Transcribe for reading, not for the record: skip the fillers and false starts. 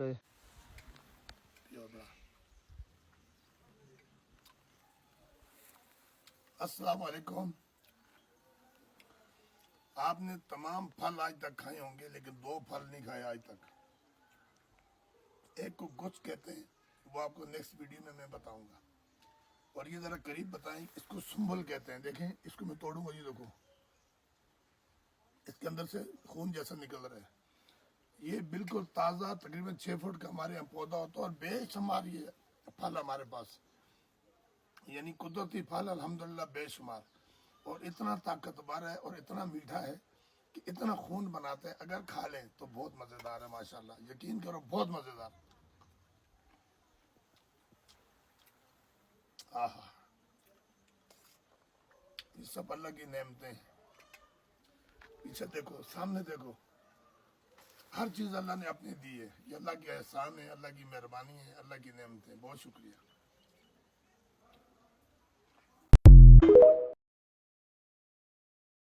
पे। अस्सलाम वालेकुम। आपने तमाम फल आज तक खाए होंगे, लेकिन दो फल नहीं खाए आज तक। एक को गुच कहते हैं, वो आपको नेक्स्ट वीडियो में मैं बताऊंगा। और ये जरा करीब बताएं, इसको सुम्बल कहते हैं। देखें, इसको मैं तोड़ूंगा, ये देखो, इसके अंदर से खून जैसा निकल रहा है। ये बिल्कुल ताज़ा, तकरीबन 6 फुट का हमारे यहाँ पौधा होता है और बेशुमार ये फल हमारे पास, यानी कुदरती फल अल्हम्दुलिल्लाह बेशुमार। और इतना ताकतवर है और इतना मीठा है कि इतना खून बनाते हैं। अगर खा लें तो बहुत मज़ेदार है, माशाल्लाह, यकीन करो, बहुत मज़ेदार। आहा, ये सब अल्लाह की नेमतें हैं। पीछे देखो, सामने देखो, हर चीज़ अल्लाह ने अपनी दी है। ये अल्लाह के एहसान है, अल्लाह की मेहरबानी है, अल्लाह की नेमतें। बहुत शुक्रिया।